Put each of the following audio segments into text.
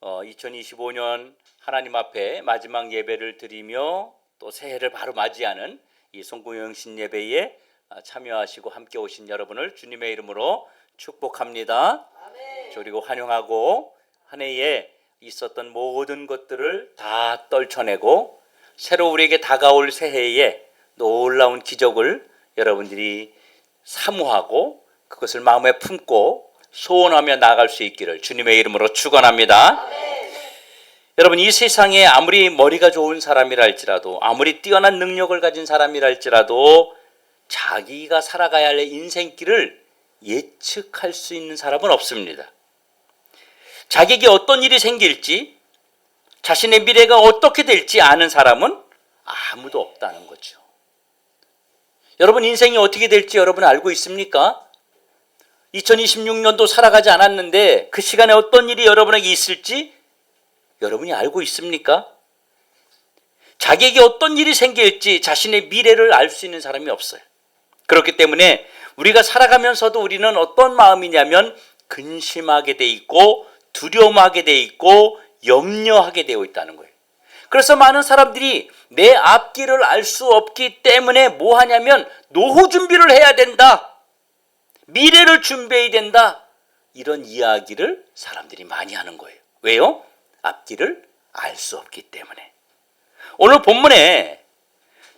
2025년 하나님 앞에 마지막 예배를 드리며 또 새해를 바로 맞이하는 이 송구영 신예배에 참여하시고 함께 오신 여러분을 주님의 이름으로 축복합니다. 그리고 환영하고 한 해에 있었던 모든 것들을 다 떨쳐내고 새로 우리에게 다가올 새해에 놀라운 기적을 여러분들이 사모하고 그것을 마음에 품고 소원하며 나아갈 수 있기를 주님의 이름으로 축원합니다. 여러분, 이 세상에 아무리 머리가 좋은 사람이라 할지라도, 아무리 뛰어난 능력을 가진 사람이라 할지라도 자기가 살아가야 할 인생길을 예측할 수 있는 사람은 없습니다. 자기에게 어떤 일이 생길지, 자신의 미래가 어떻게 될지 아는 사람은 아무도 없다는 거죠. 여러분, 인생이 어떻게 될지 여러분 알고 있습니까? 2026년도 살아가지 않았는데 그 시간에 어떤 일이 여러분에게 있을지 여러분이 알고 있습니까? 자기에게 어떤 일이 생길지 자신의 미래를 알 수 있는 사람이 없어요. 그렇기 때문에 우리가 살아가면서도 우리는 어떤 마음이냐면 근심하게 돼 있고 두려움하게 돼 있고 염려하게 되어 있다는 거예요. 그래서 많은 사람들이 내 앞길을 알 수 없기 때문에 뭐 하냐면 노후 준비를 해야 된다, 미래를 준비해야 된다, 이런 이야기를 사람들이 많이 하는 거예요. 왜요? 앞길을 알 수 없기 때문에. 오늘 본문에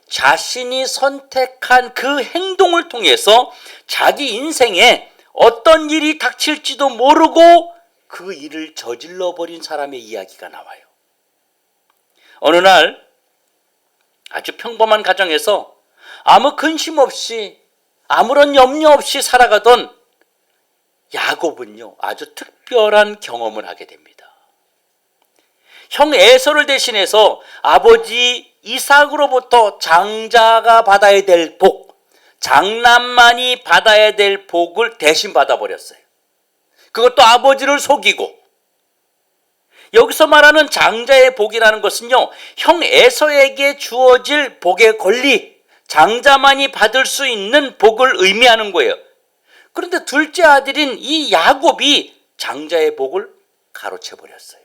자신이 선택한 그 행동을 통해서 자기 인생에 어떤 일이 닥칠지도 모르고 그 일을 저질러 버린 사람의 이야기가 나와요. 어느 날 아주 평범한 가정에서 아무 근심 없이 아무런 염려 없이 살아가던 야곱은요, 아주 특별한 경험을 하게 됩니다. 형 에서를 대신해서 아버지 이삭으로부터 장자가 받아야 될 복, 장남만이 받아야 될 복을 대신 받아버렸어요. 그것도 아버지를 속이고. 여기서 말하는 장자의 복이라는 것은요, 형 에서에게 주어질 복의 권리, 장자만이 받을 수 있는 복을 의미하는 거예요. 그런데 둘째 아들인 이 야곱이 장자의 복을 가로채버렸어요.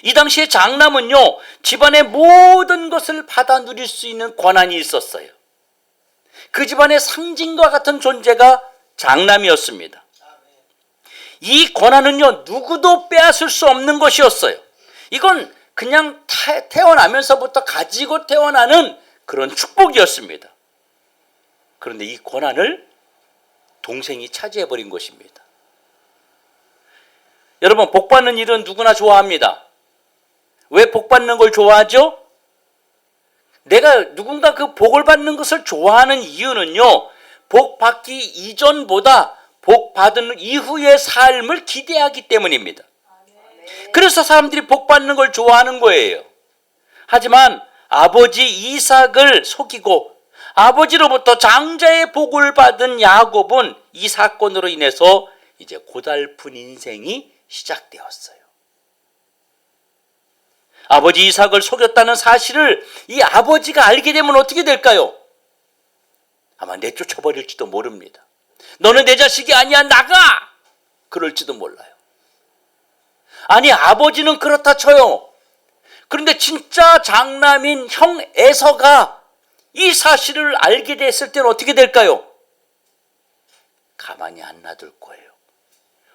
이 당시에 장남은요, 집안의 모든 것을 받아 누릴 수 있는 권한이 있었어요. 그 집안의 상징과 같은 존재가 장남이었습니다. 이 권한은요, 누구도 빼앗을 수 없는 것이었어요. 이건 그냥 태어나면서부터 가지고 태어나는 그런 축복이었습니다. 그런데 이 권한을 동생이 차지해버린 것입니다. 여러분, 복 받는 일은 누구나 좋아합니다. 왜 복 받는 걸 좋아하죠? 내가 누군가 그 복을 받는 것을 좋아하는 이유는요, 복 받기 이전보다 복 받은 이후의 삶을 기대하기 때문입니다. 그래서 사람들이 복 받는 걸 좋아하는 거예요. 하지만 아버지 이삭을 속이고 아버지로부터 장자의 복을 받은 야곱은 이 사건으로 인해서 이제 고달픈 인생이 시작되었어요. 아버지 이삭을 속였다는 사실을 이 아버지가 알게 되면 어떻게 될까요? 아마 내쫓아버릴지도 모릅니다. 너는 내 자식이 아니야, 나가! 그럴지도 몰라요. 아니, 아버지는 그렇다 쳐요. 그런데 진짜 장남인 형 에서가 이 사실을 알게 됐을 때는 어떻게 될까요? 가만히 안 놔둘 거예요.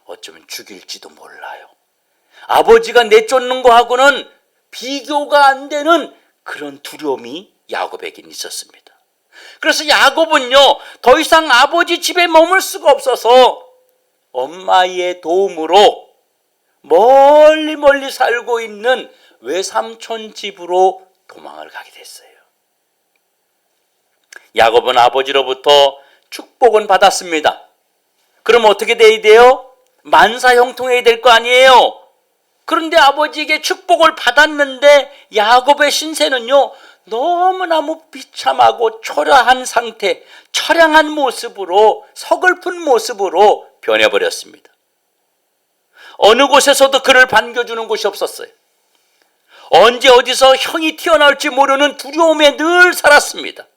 어쩌면 죽일지도 몰라요. 아버지가 내쫓는 거하고는 비교가 안 되는 그런 두려움이 야곱에겐 있었습니다. 그래서 야곱은요, 더 이상 아버지 집에 머물 수가 없어서 엄마의 도움으로 멀리 멀리 살고 있는 외삼촌 집으로 도망을 가게 됐어요. 야곱은 아버지로부터 축복은 받았습니다. 그럼 어떻게 돼야 돼요? 만사형통해야 될 거 아니에요? 그런데 아버지에게 축복을 받았는데 야곱의 신세는요, 너무너무 비참하고 초라한 상태, 처량한 모습으로, 서글픈 모습으로 변해버렸습니다. 어느 곳에서도 그를 반겨주는 곳이 없었어요. 언제 어디서 형이 튀어나올지 모르는 두려움에 늘 살았습니다.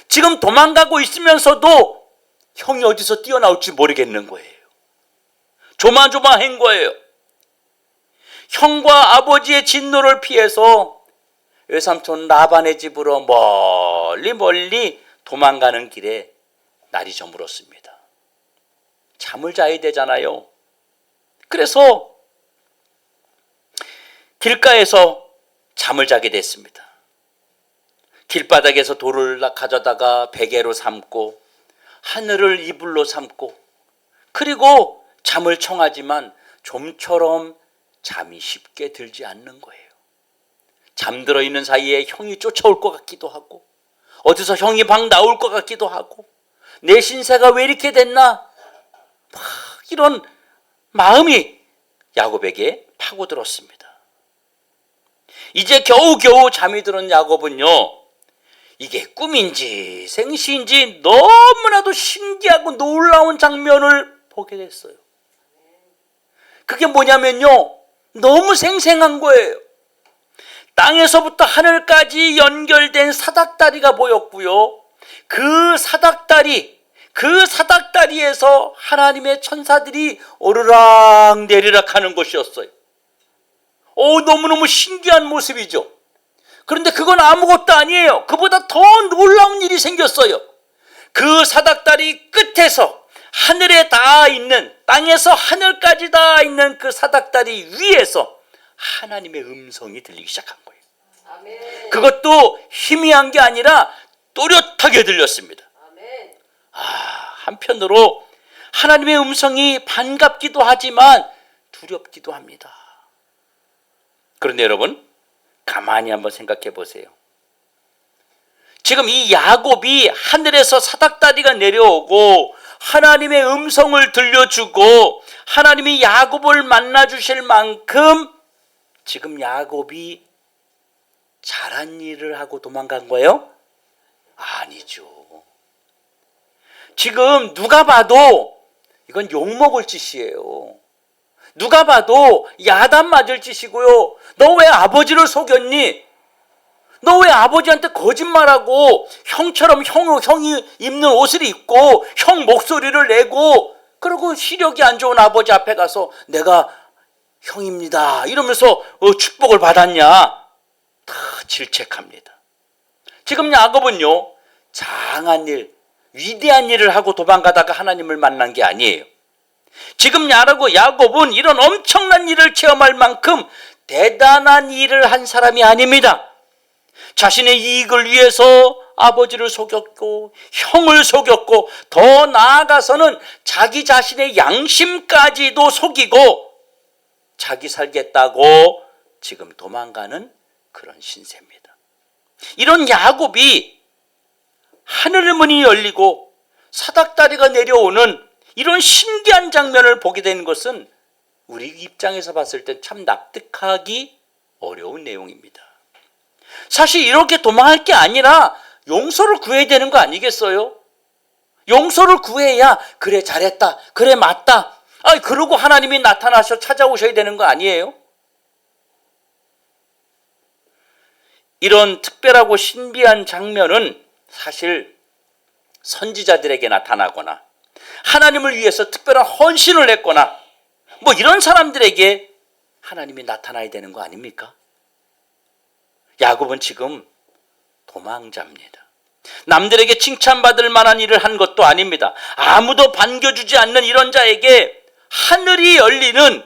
지금 도망가고 있으면서도 형이 어디서 뛰어나올지 모르겠는 거예요. 조마조마한 거예요. 형과 아버지의 진노를 피해서 외삼촌 라반의 집으로 멀리 도망가는 길에 날이 저물었습니다. 잠을 자야 되잖아요. 그래서 길가에서 잠을 자게 됐습니다. 길바닥에서 돌을 가져다가 베개로 삼고 하늘을 이불로 삼고 그리고 잠을 청하지만 좀처럼 잠이 쉽게 들지 않는 거예요. 잠들어 있는 사이에 형이 쫓아올 것 같기도 하고 어디서 형이 막 나올 것 같기도 하고 내 신세가 왜 이렇게 됐나 막 이런 마음이 야곱에게 파고들었습니다. 이제 겨우겨우 잠이 드는 야곱은요, 이게 꿈인지 생시인지 너무나도 신기하고 놀라운 장면을 보게 됐어요. 그게 뭐냐면요, 너무 생생한 거예요. 땅에서부터 하늘까지 연결된 사닥다리가 보였고요. 그 사닥다리에서 하나님의 천사들이 오르락 내리락 하는 것이었어요. 너무너무 신기한 모습이죠. 그런데 그건 아무것도 아니에요. 그보다 더 놀라운 일이 생겼어요. 그 사닥다리 끝에서 하늘에 닿아 있는, 땅에서 하늘까지 닿아 있는 그 사닥다리 위에서 하나님의 음성이 들리기 시작한 거예요. 아멘. 그것도 희미한 게 아니라 또렷하게 들렸습니다. 아멘. 한편으로 하나님의 음성이 반갑기도 하지만 두렵기도 합니다. 그런데 여러분, 가만히 한번 생각해 보세요. 지금 이 야곱이 하늘에서 사닥다리가 내려오고 하나님의 음성을 들려주고 하나님이 야곱을 만나주실 만큼 지금 야곱이 잘한 일을 하고 도망간 거예요? 아니죠. 지금 누가 봐도 이건 욕먹을 짓이에요. 누가 봐도 야단 맞을 짓이고요. 너 왜 아버지를 속였니? 너 왜 아버지한테 거짓말하고 형처럼 형이 입는 옷을 입고 형 목소리를 내고 그리고 시력이 안 좋은 아버지 앞에 가서 내가 형입니다 이러면서 축복을 받았냐? 다 질책합니다. 지금 야곱은요, 장한 일, 위대한 일을 하고 도망가다가 하나님을 만난 게 아니에요. 지금 야곱은 이런 엄청난 일을 체험할 만큼 대단한 일을 한 사람이 아닙니다. 자신의 이익을 위해서 아버지를 속였고 형을 속였고 더 나아가서는 자기 자신의 양심까지도 속이고 자기 살겠다고 지금 도망가는 그런 신세입니다. 이런 야곱이 하늘의 문이 열리고 사닥다리가 내려오는 이런 신기한 장면을 보게 되는 것은 우리 입장에서 봤을 때 참 납득하기 어려운 내용입니다. 사실 이렇게 도망할 게 아니라 용서를 구해야 되는 거 아니겠어요? 용서를 구해야 그래 잘했다, 그래 맞다, 그러고 하나님이 나타나셔 찾아오셔야 되는 거 아니에요? 이런 특별하고 신비한 장면은 사실 선지자들에게 나타나거나 하나님을 위해서 특별한 헌신을 했거나 이런 사람들에게 하나님이 나타나야 되는 거 아닙니까? 야곱은 지금 도망자입니다. 남들에게 칭찬받을 만한 일을 한 것도 아닙니다. 아무도 반겨주지 않는 이런 자에게 하늘이 열리는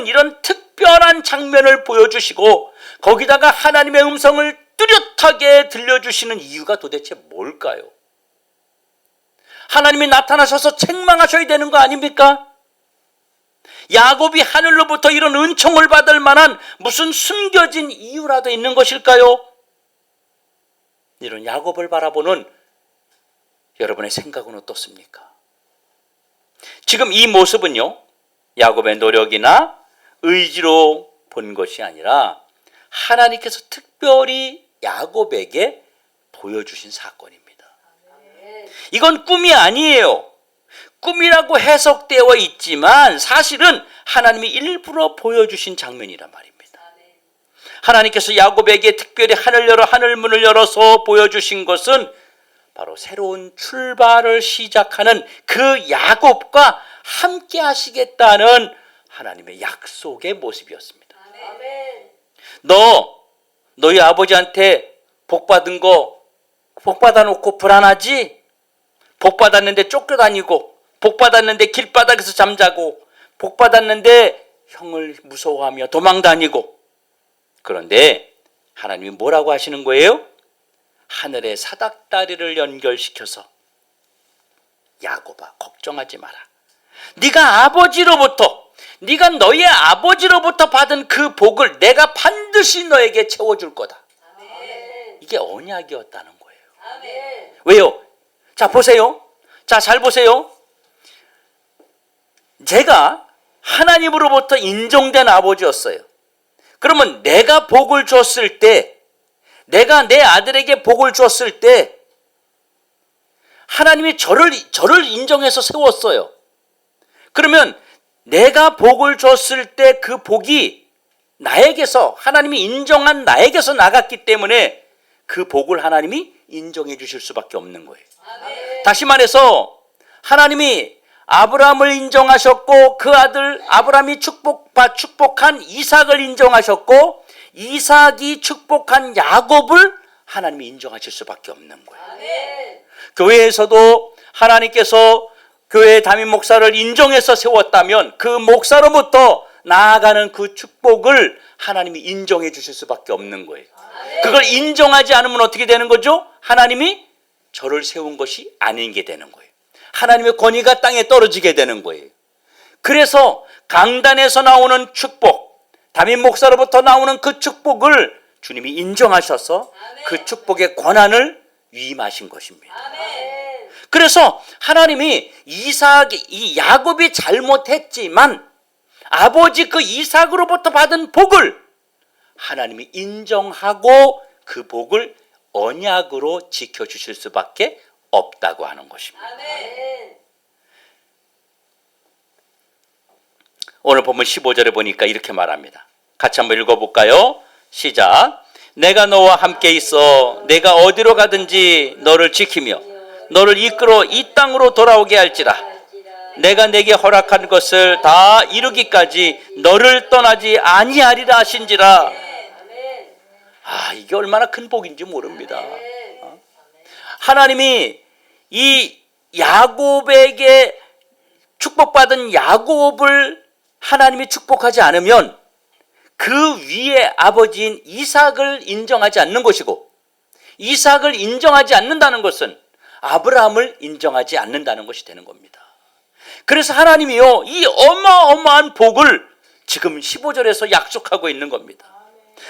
이런 특별한 장면을 보여주시고 거기다가 하나님의 음성을 뚜렷하게 들려주시는 이유가 도대체 뭘까요? 하나님이 나타나셔서 책망하셔야 되는 거 아닙니까? 야곱이 하늘로부터 이런 은총을 받을 만한 무슨 숨겨진 이유라도 있는 것일까요? 이런 야곱을 바라보는 여러분의 생각은 어떻습니까? 지금 이 모습은요, 야곱의 노력이나 의지로 본 것이 아니라 하나님께서 특별히 야곱에게 보여주신 사건입니다. 이건 꿈이 아니에요. 꿈이라고 해석되어 있지만 사실은 하나님이 일부러 보여주신 장면이란 말입니다. 하나님께서 야곱에게 특별히 하늘문을 열어서 보여주신 것은 바로 새로운 출발을 시작하는 그 야곱과 함께 하시겠다는 하나님의 약속의 모습이었습니다. 아멘. 너희 아버지한테 복 받은 거 복 받아놓고 불안하지? 복 받았는데 쫓겨다니고, 복 받았는데 길바닥에서 잠자고, 복 받았는데 형을 무서워하며 도망다니고. 그런데 하나님이 뭐라고 하시는 거예요? 하늘의 사닥다리를 연결시켜서 야곱아, 걱정하지 마라. 네가 너의 아버지로부터 받은 그 복을 내가 반드시 너에게 채워줄 거다. 아멘. 이게 언약이었다는 거예요. 아멘. 왜요? 자, 보세요. 자, 잘 보세요. 제가 하나님으로부터 인정된 아버지였어요. 그러면 내가 복을 줬을 때, 내가 내 아들에게 복을 줬을 때 하나님이 저를 인정해서 세웠어요. 그러면 내가 복을 줬을 때 그 복이 나에게서, 하나님이 인정한 나에게서 나갔기 때문에 그 복을 하나님이 인정해 주실 수밖에 없는 거예요. 아멘. 다시 말해서 하나님이 아브라함을 인정하셨고, 그 아들 아브라함이 축복한 이삭을 인정하셨고, 이삭이 축복한 야곱을 하나님이 인정하실 수밖에 없는 거예요. 아멘. 교회에서도 하나님께서 교회 담임 목사를 인정해서 세웠다면 그 목사로부터 나아가는 그 축복을 하나님이 인정해 주실 수밖에 없는 거예요. 그걸 인정하지 않으면 어떻게 되는 거죠? 하나님이 저를 세운 것이 아닌 게 되는 거예요. 하나님의 권위가 땅에 떨어지게 되는 거예요. 그래서 강단에서 나오는 축복, 담임 목사로부터 나오는 그 축복을 주님이 인정하셔서 그 축복의 권한을 위임하신 것입니다. 아멘. 그래서 하나님이 이 야곱이 잘못했지만 아버지 그 이삭으로부터 받은 복을 하나님이 인정하고 그 복을 언약으로 지켜주실 수밖에 없다고 하는 것입니다. 아멘. 오늘 본문 15절에 보니까 이렇게 말합니다. 같이 한번 읽어볼까요? 시작. 내가 너와 함께 있어 내가 어디로 가든지 너를 지키며 너를 이끌어 이 땅으로 돌아오게 할지라. 내가 내게 허락한 것을 다 이루기까지 너를 떠나지 아니하리라 하신지라. 아멘. 아, 이게 얼마나 큰 복인지 모릅니다. 하나님이 이 야곱에게 축복받은 야곱을 하나님이 축복하지 않으면 그 위에 아버지인 이삭을 인정하지 않는 것이고, 이삭을 인정하지 않는다는 것은 아브라함을 인정하지 않는다는 것이 되는 겁니다. 그래서 하나님이요, 이 어마어마한 복을 지금 15절에서 약속하고 있는 겁니다.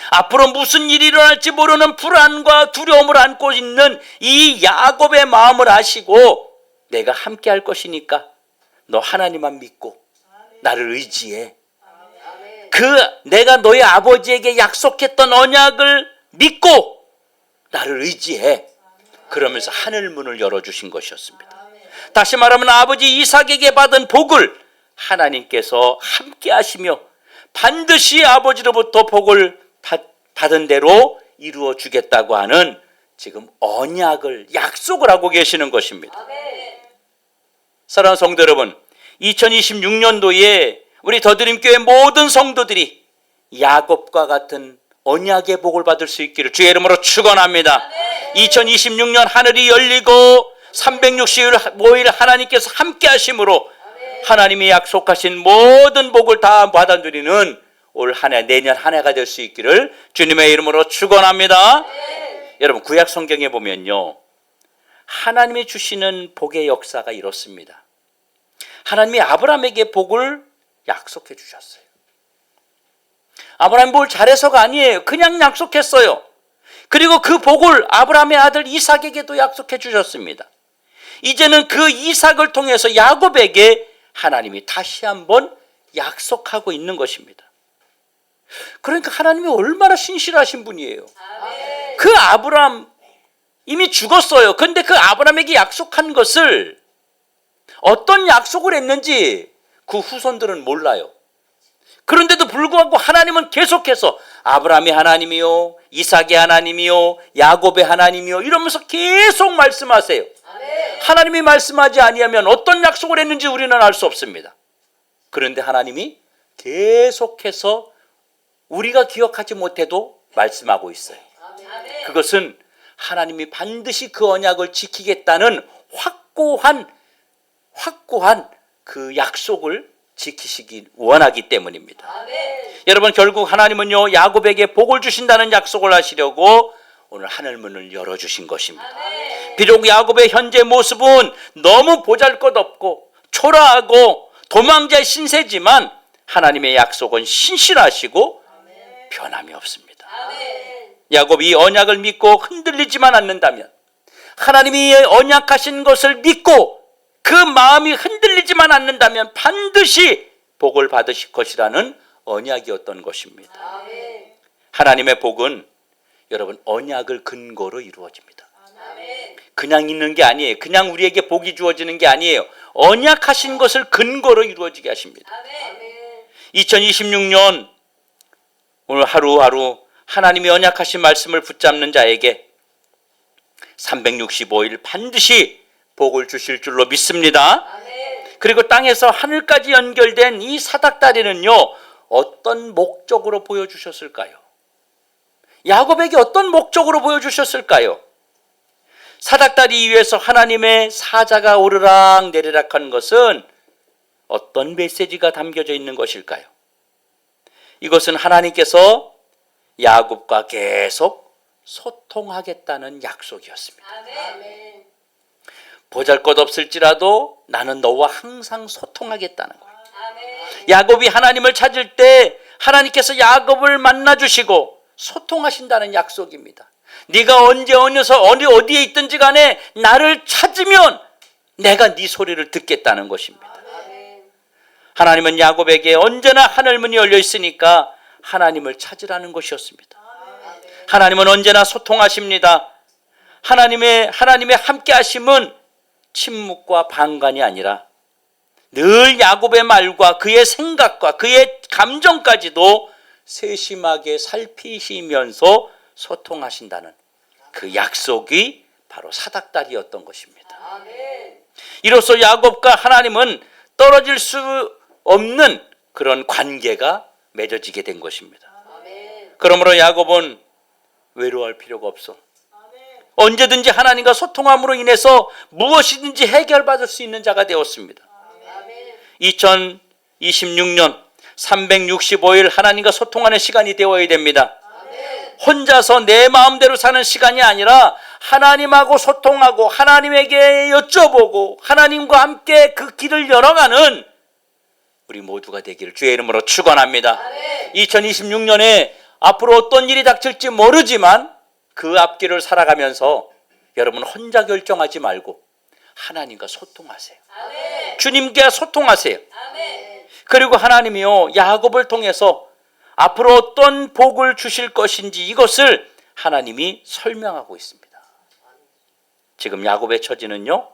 앞으로 무슨 일이 일어날지 모르는 불안과 두려움을 안고 있는 이 야곱의 마음을 아시고, 내가 함께 할 것이니까 너 하나님만 믿고 나를 의지해. 내가 너의 아버지에게 약속했던 언약을 믿고 나를 의지해. 그러면서 하늘 문을 열어주신 것이었습니다. 다시 말하면 아버지 이삭에게 받은 복을 하나님께서 함께 하시며 반드시 아버지로부터 복을 받은 대로 이루어 주겠다고 하는 지금 언약을, 약속을 하고 계시는 것입니다. 사랑하는 성도 여러분, 2026년도에 우리 더드림교회 모든 성도들이 야곱과 같은 언약의 복을 받을 수 있기를 주의 이름으로 축원합니다. 2026년 하늘이 열리고 365일 하나님께서 함께 하심으로 하나님이 약속하신 모든 복을 다 받아들이는 올 한 해, 내년 한 해가 될 수 있기를 주님의 이름으로 축원합니다. 여러분, 구약 성경에 보면요, 하나님이 주시는 복의 역사가 이렇습니다. 하나님이 아브라함에게 복을 약속해 주셨어요. 아브라함이 뭘 잘해서가 아니에요. 그냥 약속했어요. 그리고 그 복을 아브라함의 아들 이삭에게도 약속해 주셨습니다. 이제는 그 이삭을 통해서 야곱에게 하나님이 다시 한번 약속하고 있는 것입니다. 그러니까 하나님이 얼마나 신실하신 분이에요. 그 아브라함 이미 죽었어요. 그런데 그 아브라함에게 약속한 것을, 어떤 약속을 했는지 그 후손들은 몰라요. 그런데도 불구하고 하나님은 계속해서 아브라함의 하나님이요, 이삭의 하나님이요, 야곱의 하나님이요 이러면서 계속 말씀하세요. 하나님이 말씀하지 아니하면 어떤 약속을 했는지 우리는 알 수 없습니다. 그런데 하나님이 계속해서 우리가 기억하지 못해도 말씀하고 있어요. 아멘. 그것은 하나님이 반드시 그 언약을 지키겠다는 확고한 그 약속을 지키시기 원하기 때문입니다. 아멘. 여러분, 결국 하나님은요, 야곱에게 복을 주신다는 약속을 하시려고 오늘 하늘문을 열어주신 것입니다. 아멘. 비록 야곱의 현재 모습은 너무 보잘것없고 초라하고 도망자의 신세지만 하나님의 약속은 신실하시고 변함이 없습니다. 아멘. 야곱이 언약을 믿고 흔들리지만 않는다면, 하나님이 언약하신 것을 믿고 그 마음이 흔들리지만 않는다면 반드시 복을 받으실 것이라는 언약이었던 것입니다. 아멘. 하나님의 복은 여러분 언약을 근거로 이루어집니다. 아멘. 그냥 있는 게 아니에요. 그냥 우리에게 복이 주어지는 게 아니에요. 언약하신 것을 근거로 이루어지게 하십니다. 아멘. 2026년 오늘 하루하루 하나님이 언약하신 말씀을 붙잡는 자에게 365일 반드시 복을 주실 줄로 믿습니다. 아멘. 그리고 땅에서 하늘까지 연결된 이 사닥다리는요, 어떤 목적으로 보여주셨을까요? 야곱에게 어떤 목적으로 보여주셨을까요? 사닥다리 위에서 하나님의 사자가 오르락 내리락 한 것은 어떤 메시지가 담겨져 있는 것일까요? 이것은 하나님께서 야곱과 계속 소통하겠다는 약속이었습니다. 아멘. 보잘것없을지라도 나는 너와 항상 소통하겠다는 거예요. 아멘. 야곱이 하나님을 찾을 때 하나님께서 야곱을 만나주시고 소통하신다는 약속입니다. 네가 언제 어디에 있든지 간에 나를 찾으면 내가 네 소리를 듣겠다는 것입니다. 아멘. 하나님은 야곱에게 언제나 하늘문이 열려 있으니까 하나님을 찾으라는 것이었습니다. 하나님은 언제나 소통하십니다. 하나님의 함께 하심은 침묵과 방관이 아니라 늘 야곱의 말과 그의 생각과 그의 감정까지도 세심하게 살피시면서 소통하신다는 그 약속이 바로 사닥다리였던 것입니다. 아멘. 이로써 야곱과 하나님은 떨어질 수 없는 그런 관계가 맺어지게 된 것입니다. 아멘. 그러므로 야곱은 외로워할 필요가 없어. 언제든지 하나님과 소통함으로 인해서 무엇이든지 해결받을 수 있는 자가 되었습니다. 아멘. 2026년 365일 하나님과 소통하는 시간이 되어야 됩니다. 아멘. 혼자서 내 마음대로 사는 시간이 아니라 하나님하고 소통하고 하나님에게 여쭤보고 하나님과 함께 그 길을 열어가는 우리 모두가 되기를 주의 이름으로 축원합니다. 아멘. 2026년에 앞으로 어떤 일이 닥칠지 모르지만 그 앞길을 살아가면서 여러분 혼자 결정하지 말고 하나님과 소통하세요. 아멘. 주님과 소통하세요. 아멘. 그리고 하나님이요, 야곱을 통해서 앞으로 어떤 복을 주실 것인지 이것을 하나님이 설명하고 있습니다. 지금 야곱의 처지는요,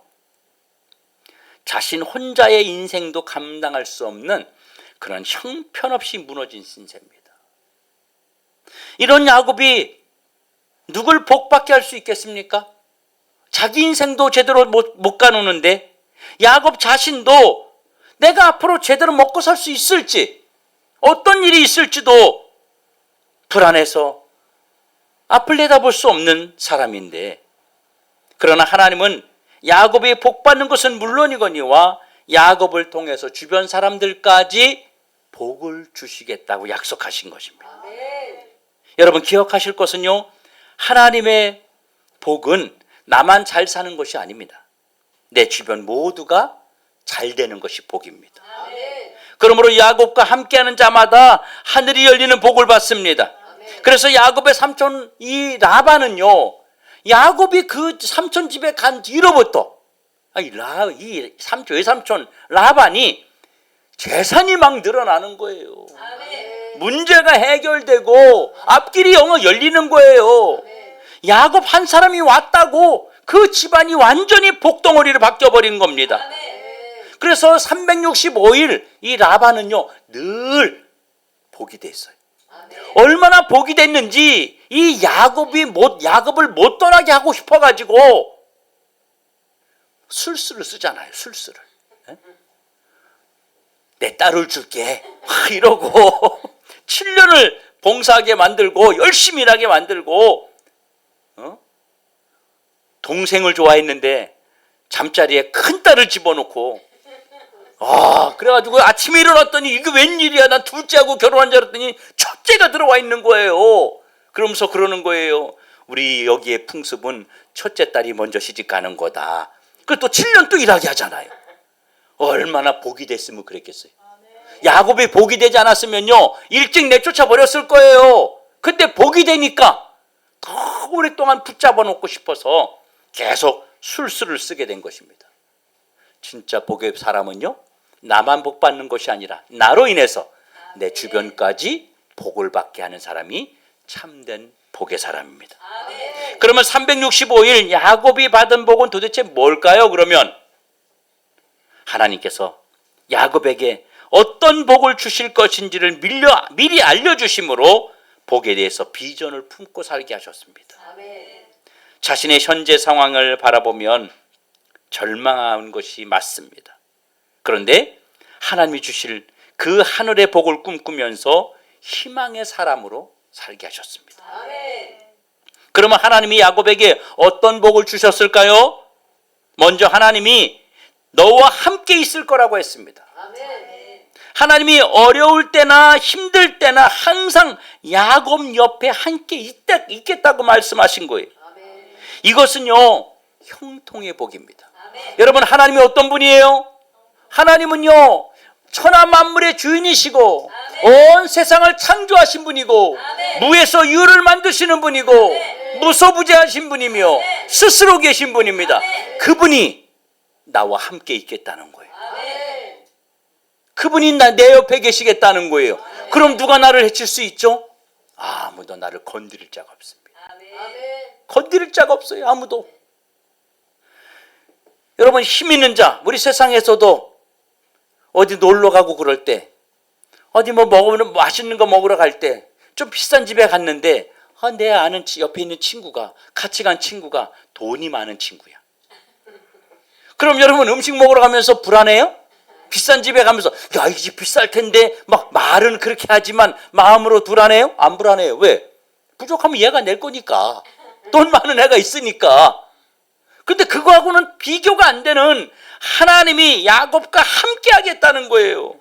자신 혼자의 인생도 감당할 수 없는 그런 형편없이 무너진 신세입니다. 이런 야곱이 누굴 복받게 할 수 있겠습니까? 자기 인생도 제대로 못 가누는데 야곱 자신도 내가 앞으로 제대로 먹고 살 수 있을지, 어떤 일이 있을지도 불안해서 앞을 내다볼 수 없는 사람인데, 그러나 하나님은 야곱이 복받는 것은 물론이거니와 야곱을 통해서 주변 사람들까지 복을 주시겠다고 약속하신 것입니다. 아멘. 여러분 기억하실 것은요, 하나님의 복은 나만 잘 사는 것이 아닙니다. 내 주변 모두가 잘 되는 것이 복입니다. 아멘. 그러므로 야곱과 함께하는 자마다 하늘이 열리는 복을 받습니다. 그래서 야곱의 삼촌 이 라반은요, 야곱이 그 삼촌 집에 간 뒤로부터 이 외삼촌 라반이 재산이 막 늘어나는 거예요. 아멘. 문제가 해결되고 앞길이 열리는 거예요. 야곱 한 사람이 왔다고 그 집안이 완전히 복덩어리로 바뀌어버린 겁니다. 아멘. 그래서 365일 이 라반은요 늘 복이 됐어요. 아멘. 얼마나 복이 됐는지 이 야곱을 못 떠나게 하고 싶어가지고 술수를 쓰잖아요. 술수를. 내 딸을 줄게 이러고 7년을 봉사하게 만들고 열심히 일하게 만들고 동생을 좋아했는데 잠자리에 큰 딸을 집어넣고 그래가지고 아침에 일어났더니 이게 웬일이야, 난 둘째하고 결혼한 줄 알았더니 첫째가 들어와 있는 거예요. 그러면서 그러는 거예요. 우리 여기에 풍습은 첫째 딸이 먼저 시집 가는 거다. 그 또 7년 또 일하게 하잖아요. 얼마나 복이 됐으면 그랬겠어요. 야곱이 복이 되지 않았으면요 일찍 내쫓아 버렸을 거예요. 근데 복이 되니까 더 오랫동안 붙잡아 놓고 싶어서 계속 술수를 쓰게 된 것입니다. 진짜 복의 사람은요 나만 복 받는 것이 아니라 나로 인해서 내 주변까지 복을 받게 하는 사람이 참된 복의 사람입니다. 그러면 365일 야곱이 받은 복은 도대체 뭘까요? 그러면 하나님께서 야곱에게 어떤 복을 주실 것인지를 미리 알려주심으로 복에 대해서 비전을 품고 살게 하셨습니다. 자신의 현재 상황을 바라보면 절망한 것이 맞습니다. 그런데 하나님이 주실 그 하늘의 복을 꿈꾸면서 희망의 사람으로 살게 하셨습니다. 그러면 하나님이 야곱에게 어떤 복을 주셨을까요? 먼저 하나님이 너와 함께 있을 거라고 했습니다. 하나님이 어려울 때나 힘들 때나 항상 야곱 옆에 함께 있겠다고 말씀하신 거예요. 이것은요 형통의 복입니다. 여러분, 하나님이 어떤 분이에요? 하나님은요 천하 만물의 주인이시고 온 세상을 창조하신 분이고 무에서 유를 만드시는 분이고 무소부재하신 분이며 스스로 계신 분입니다. 그분이 나와 함께 있겠다는 거예요. 그분이 내 옆에 계시겠다는 거예요. 그럼 누가 나를 해칠 수 있죠? 아무도 나를 건드릴 자가 없습니다. 건드릴 자가 없어요. 아무도. 여러분, 힘 있는 자, 우리 세상에서도 어디 놀러 가고 그럴 때, 어디 맛있는 거 먹으러 갈 때, 좀 비싼 집에 갔는데, 내 아는 옆에 있는 친구가, 같이 간 친구가 돈이 많은 친구야. 그럼 여러분, 음식 먹으러 가면서 불안해요? 비싼 집에 가면서 야, 이 집 비쌀 텐데 막 말은 그렇게 하지만 마음으로 불안해요? 안 불안해요. 왜? 부족하면 얘가 낼 거니까. 돈 많은 애가 있으니까. 근데 그거하고는 비교가 안 되는 하나님이 야곱과 함께 하겠다는 거예요.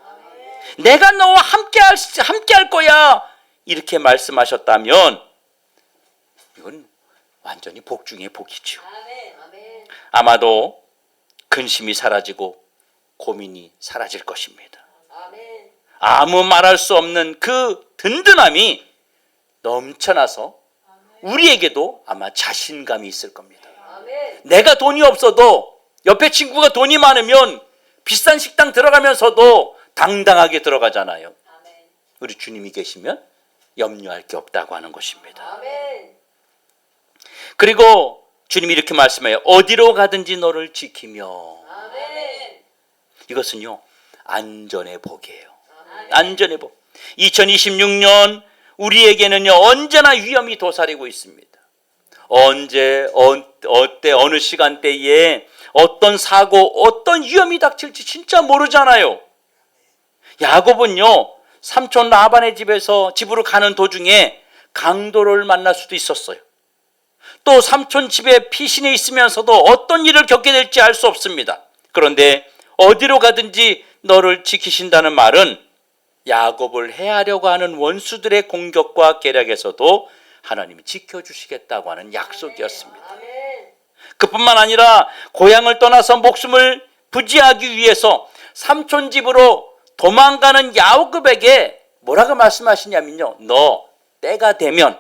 내가 너와 함께 할 거야. 이렇게 말씀하셨다면 이건 완전히 복 중에 복이죠. 아마도 근심이 사라지고 고민이 사라질 것입니다. 아무 말할 수 없는 그 든든함이 넘쳐나서 우리에게도 아마 자신감이 있을 겁니다. 내가 돈이 없어도 옆에 친구가 돈이 많으면 비싼 식당 들어가면서도 당당하게 들어가잖아요. 우리 주님이 계시면 염려할 게 없다고 하는 것입니다. 그리고 주님이 이렇게 말씀해요. 어디로 가든지 너를 지키며. 이것은요 안전의 복이에요. 안전의 복. 2026년 우리에게는요 언제나 위험이 도사리고 있습니다. 언제 어때 어느 시간대에 어떤 사고 어떤 위험이 닥칠지 진짜 모르잖아요. 야곱은요 삼촌 라반의 집으로 가는 도중에 강도를 만날 수도 있었어요. 또 삼촌 집에 피신해 있으면서도 어떤 일을 겪게 될지 알 수 없습니다. 그런데 어디로 가든지 너를 지키신다는 말은 야곱을 해하려고 하는 원수들의 공격과 계략에서도 하나님이 지켜주시겠다고 하는 약속이었습니다. 그뿐만 아니라 고향을 떠나서 목숨을 부지하기 위해서 삼촌 집으로 도망가는 야곱에게 뭐라고 말씀하시냐면요, 너 때가 되면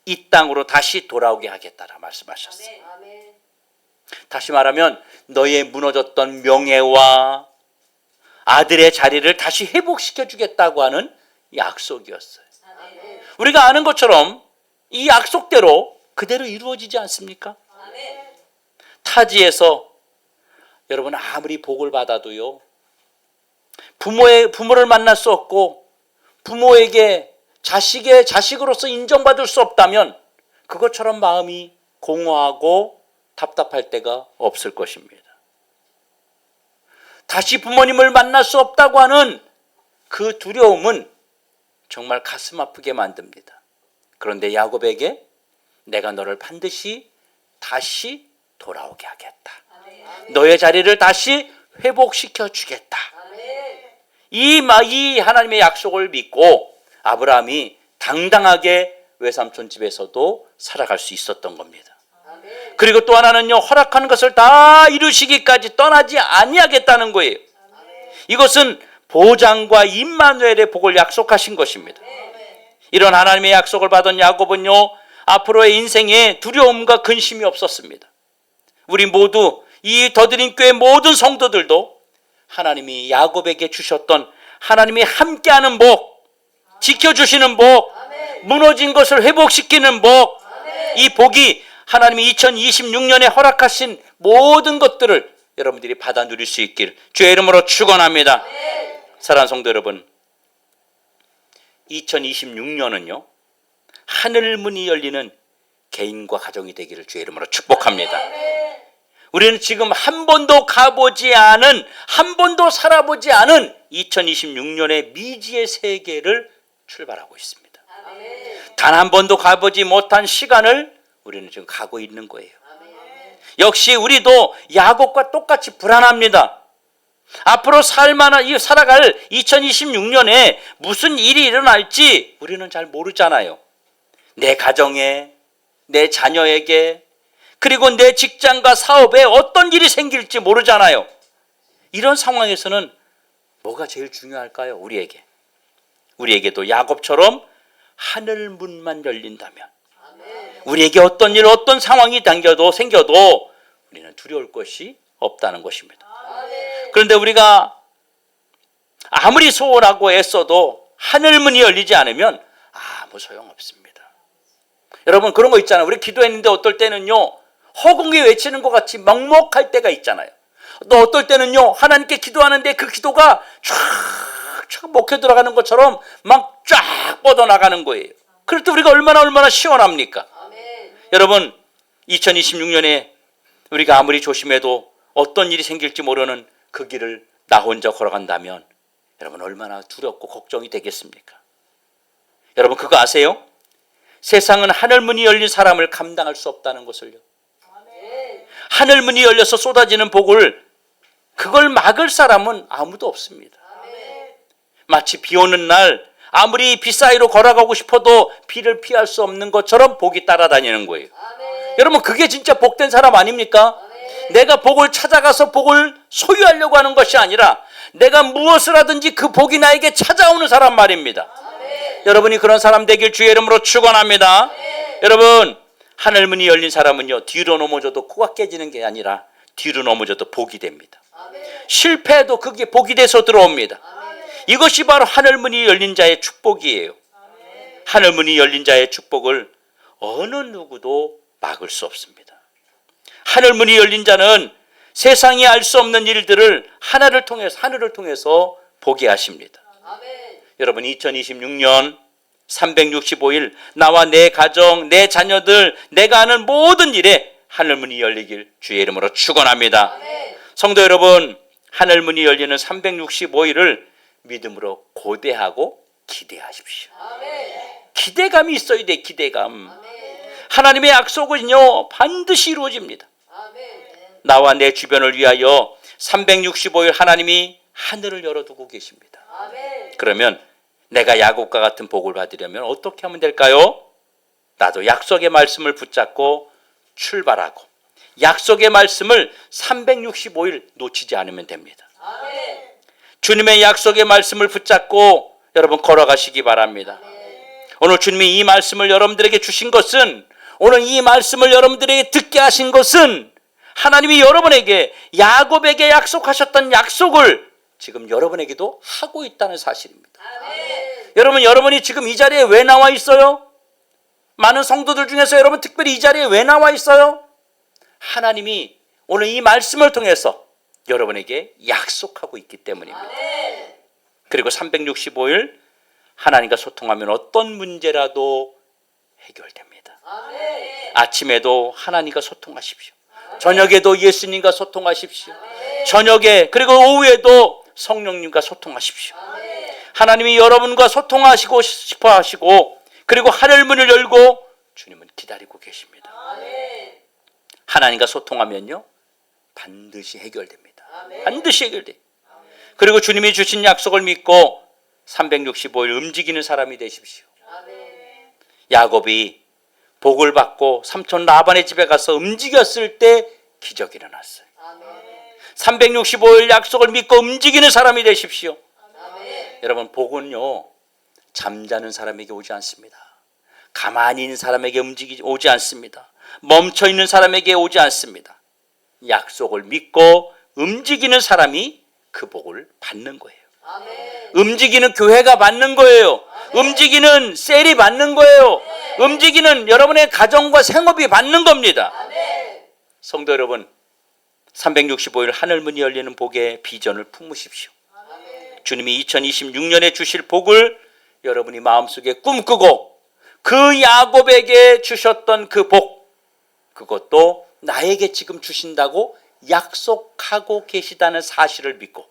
이 땅으로 다시 돌아오게 하겠다라 말씀하셨어요. 다시 말하면 너의 무너졌던 명예와 아들의 자리를 다시 회복시켜 주겠다고 하는 약속이었어요. 우리가 아는 것처럼 이 약속대로 그대로 이루어지지 않습니까? 타지에서 여러분 아무리 복을 받아도요 부모를 만날 수 없고 부모에게 자식으로서 인정받을 수 없다면 그것처럼 마음이 공허하고 답답할 때가 없을 것입니다. 다시 부모님을 만날 수 없다고 하는 그 두려움은 정말 가슴 아프게 만듭니다. 그런데 야곱에게 내가 너를 반드시 다시 돌아오게 하겠다. 너의 자리를 다시 회복시켜 주겠다. 이 하나님의 약속을 믿고 아브라함이 당당하게 외삼촌 집에서도 살아갈 수 있었던 겁니다. 그리고 또 하나는요, 허락한 것을 다 이루시기까지 떠나지 아니하겠다는 거예요. 이것은 보장과 임마누엘의 복을 약속하신 것입니다. 이런 하나님의 약속을 받은 야곱은요, 앞으로의 인생에 두려움과 근심이 없었습니다. 우리 모두, 이 더드림 교회 모든 성도들도 하나님이 야곱에게 주셨던 하나님이 함께하는 복, 지켜주시는 복, 무너진 것을 회복시키는 복, 이 복이 하나님이 2026년에 허락하신 모든 것들을 여러분들이 받아 누릴 수 있길 주의 이름으로 축원합니다. 사랑하는 성도 여러분, 2026년은요, 하늘 문이 열리는 개인과 가정이 되기를 주의 이름으로 축복합니다. 우리는 지금 한 번도 가보지 않은, 한 번도 살아보지 않은 2026년의 미지의 세계를 출발하고 있습니다. 단 한 번도 가보지 못한 시간을 우리는 지금 가고 있는 거예요. 역시 우리도 야곱과 똑같이 불안합니다. 앞으로 살아갈 2026년에 무슨 일이 일어날지 우리는 잘 모르잖아요. 내 가정에, 내 자녀에게, 그리고 내 직장과 사업에 어떤 일이 생길지 모르잖아요. 이런 상황에서는 뭐가 제일 중요할까요? 우리에게도 야곱처럼 하늘 문만 열린다면, 우리에게 어떤 일, 어떤 상황이 생겨도 우리는 두려울 것이 없다는 것입니다. 그런데 우리가 아무리 소원하고 애써도 하늘 문이 열리지 않으면 아무 소용없습니다. 여러분, 그런 거 있잖아요. 우리 기도했는데 어떨 때는요, 허공에 외치는 것 같이 먹먹할 때가 있잖아요. 또 어떨 때는요, 하나님께 기도하는데 그 기도가 쫙 먹혀 들어가는 것처럼 막 쫙 뻗어나가는 거예요. 그럴 때 우리가 얼마나 시원합니까? 여러분, 2026년에 우리가 아무리 조심해도 어떤 일이 생길지 모르는 그 길을 나 혼자 걸어간다면 여러분 얼마나 두렵고 걱정이 되겠습니까? 여러분, 그거 아세요? 세상은 하늘문이 열린 사람을 감당할 수 없다는 것을요. 하늘문이 열려서 쏟아지는 복을, 그걸 막을 사람은 아무도 없습니다. 마치 비 오는 날 아무리 비 사이로 걸어가고 싶어도 비를 피할 수 없는 것처럼 복이 따라다니는 거예요. 여러분, 그게 진짜 복된 사람 아닙니까? 내가 복을 찾아가서 복을 소유하려고 하는 것이 아니라 내가 무엇을 하든지 그 복이 나에게 찾아오는 사람 말입니다. 여러분이 그런 사람 되길 주의 이름으로 축원합니다. 여러분, 하늘문이 열린 사람은요, 뒤로 넘어져도 코가 깨지는 게 아니라 뒤로 넘어져도 복이 됩니다. 실패해도 그게 복이 돼서 들어옵니다. 이것이 바로 하늘문이 열린 자의 축복이에요. 하늘문이 열린 자의 축복을 어느 누구도 막을 수 없습니다. 하늘문이 열린 자는 세상이 알 수 없는 일들을 하늘을 통해서 보게 하십니다. 여러분, 2026년 365일 나와 내 가정, 내 자녀들, 내가 하는 모든 일에 하늘문이 열리길 주의 이름으로 축원합니다. 성도 여러분, 하늘문이 열리는 365일을 믿음으로 고대하고 기대하십시오. 기대감이 있어야 돼, 기대감. 하나님의 약속은요, 반드시 이루어집니다. 나와 내 주변을 위하여 365일 하나님이 하늘을 열어두고 계십니다. 그러면 내가 야곱과 같은 복을 받으려면 어떻게 하면 될까요? 나도 약속의 말씀을 붙잡고 출발하고 약속의 말씀을 365일 놓치지 않으면 됩니다. 주님의 약속의 말씀을 붙잡고 여러분 걸어가시기 바랍니다. 오늘 주님이 이 말씀을 여러분들에게 주신 것은, 오늘 이 말씀을 여러분들에게 듣게 하신 것은 하나님이 여러분에게, 야곱에게 약속하셨던 약속을 지금 여러분에게도 하고 있다는 사실입니다. 여러분, 여러분이 지금 이 자리에 왜 나와 있어요? 많은 성도들 중에서 여러분 특별히 이 자리에 왜 나와 있어요? 하나님이 오늘 이 말씀을 통해서 여러분에게 약속하고 있기 때문입니다. 그리고 365일 하나님과 소통하면 어떤 문제라도 해결됩니다. 아침에도 하나님과 소통하십시오. 저녁에도 예수님과 소통하십시오. 저녁에 그리고 오후에도 성령님과 소통하십시오. 하나님이 여러분과 소통하시고 싶어 하시고 그리고 하늘문을 열고 주님은 기다리고 계십니다. 아멘. 하나님과 소통하면요 반드시 해결됩니다. 아멘. 반드시 해결돼. 그리고 주님이 주신 약속을 믿고 365일 움직이는 사람이 되십시오. 아멘. 야곱이 복을 받고 삼촌 라반의 집에 가서 움직였을 때 기적이 일어났어요. 아멘. 365일 약속을 믿고 움직이는 사람이 되십시오. 아멘. 여러분 복은요 잠자는 사람에게 오지 않습니다. 가만히 있는 사람에게 오지 않습니다. 멈춰 있는 사람에게 오지 않습니다. 약속을 믿고 움직이는 사람이 그 복을 받는 거예요. 아멘. 움직이는 교회가 받는 거예요. 움직이는 셀이 받는 거예요. 움직이는 여러분의 가정과 생업이 받는 겁니다. 아멘. 성도 여러분, 365일 하늘문이 열리는 복의 비전을 품으십시오. 아멘. 주님이 2026년에 주실 복을 여러분이 마음속에 꿈꾸고 그 야곱에게 주셨던 그 복, 그것도 나에게 지금 주신다고 약속하고 계시다는 사실을 믿고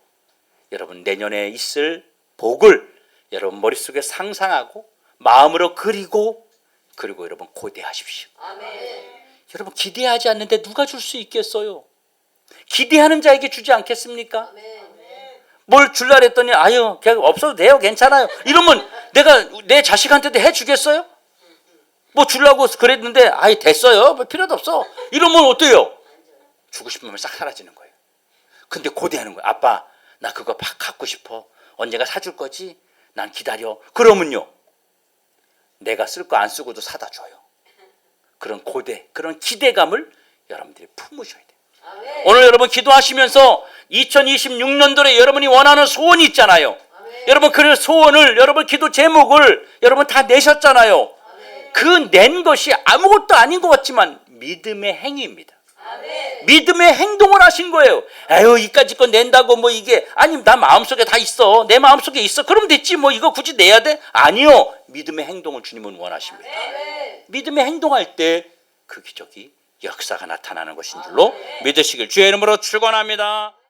여러분 내년에 있을 복을 여러분 머릿속에 상상하고 마음으로 그리고 여러분 고대하십시오. 아멘. 여러분 기대하지 않는데 누가 줄 수 있겠어요? 기대하는 자에게 주지 않겠습니까? 아멘. 뭘 줄라 그랬더니 아유 그냥 없어도 돼요 괜찮아요 이러면 내가 내 자식한테도 해주겠어요? 뭐 주려고 그랬는데 아이 됐어요 뭐 필요도 없어 이러면 어때요? 주고 싶으면 싹 사라지는 거예요. 근데 고대하는 거예요. 아빠 나 그거 갖고 싶어 언젠가 사줄 거지 난 기다려. 그러면요 내가 쓸 거 안 쓰고도 사다 줘요. 그런 고대 그런 기대감을 여러분들이 품으셔야 돼요. 아멘. 오늘 여러분 기도하시면서 2026년도에 여러분이 원하는 소원이 있잖아요. 아멘. 여러분 그 소원을 여러분 기도 제목을 여러분 다 내셨잖아요. 아멘. 그 낸 것이 아무것도 아닌 것 같지만 믿음의 행위입니다. 아멘. 믿음의 행동을 하신 거예요. 아유 이까짓 거 낸다고 뭐 이게 아니 나 마음속에 다 있어. 내 마음속에 있어. 그럼 됐지 뭐 이거 굳이 내야 돼? 아니요. 믿음의 행동을 주님은 원하십니다. 아멘. 믿음의 행동할 때 그 기적이 역사가 나타나는 것인 줄로 믿으시길 주의 이름으로 축원합니다.